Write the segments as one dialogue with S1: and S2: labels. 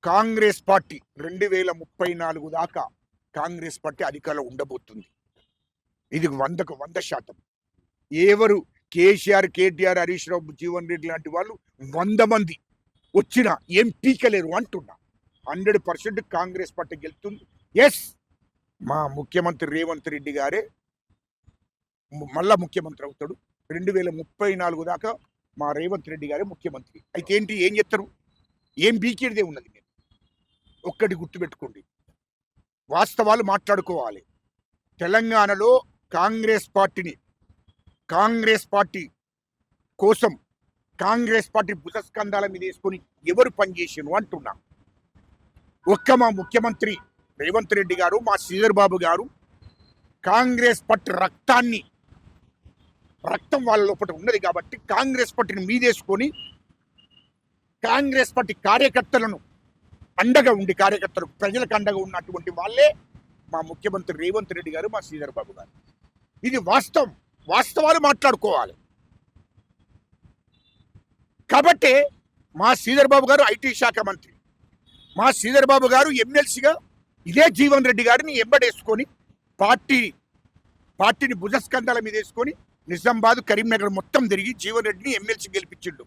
S1: Congress party 2034 దాకా Congress party అధికారంలో ఉండబోతుంది. ఇది 100కు 100%. ఎవరు కేసీఆర్, కేటీఆర్, హరీష్ రావు, జీవన్ రెడ్డి లాంటి వాళ్ళు 100 మంది వచ్చినా ఏం పీకలేరు అంటున్నా. 100% కాంగ్రెస్ పార్టీ గెలుస్తుంది. ఎస్, మా ముఖ్యమంత్రి రేవంత్ రెడ్డి గారే మళ్ళా ముఖ్యమంత్రి అవుతాడు. 2034 దాకా మా రేవంత్ రెడ్డి గారే ముఖ్యమంత్రి. అయితే ఏంటి, ఏం చెప్తారు? ఏం పీకేదే ఉన్నది? మీరు ఒక్కటి గుర్తుపెట్టుకోండి, వాస్తవాలు మాట్లాడుకోవాలి. తెలంగాణలో కాంగ్రెస్ పార్టీ కోసం కాంగ్రెస్ పార్టీ భుజస్కంధాల మీద వేసుకొని ఎవరు పనిచేసారు అంటున్నా. మా ముఖ్యమంత్రి రేవంత్ రెడ్డి గారు, మా శ్రీధర్ బాబు గారు కాంగ్రెస్ పార్టీ రక్తం వాళ్ళ లోపల ఉన్నది కాబట్టి కాంగ్రెస్ పార్టీని మీదేసుకొని కాంగ్రెస్ పార్టీ కార్యకర్తలకు ప్రజలకు అండగా ఉన్నటువంటి వాళ్ళే మా ముఖ్యమంత్రి రేవంత్ రెడ్డి గారు, మా శ్రీధర్ బాబు గారు. ఇది వాస్తవాలు మాట్లాడుకోవాలి. కాబట్టి మా శ్రీధర్ బాబు గారు ఐటీ శాఖ మంత్రి, మా శ్రీధర్ బాబు గారు ఎమ్మెల్సీగా ఇదే జీవన్ రెడ్డి గారిని ఎంబడేసుకొని పార్టీని భుజస్కంధాల మీద వేసుకొని నిజామాబాద్, కరీంనగర్ మొత్తం తిరిగి జీవన్ రెడ్డిని ఎమ్మెల్సీ గెలిపించిండు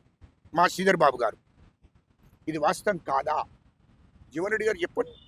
S1: మా శ్రీధర్ బాబు గారు. ఇది వాస్తవం కాదా? జీవన్ రెడ్డి గారు చెప్పండి.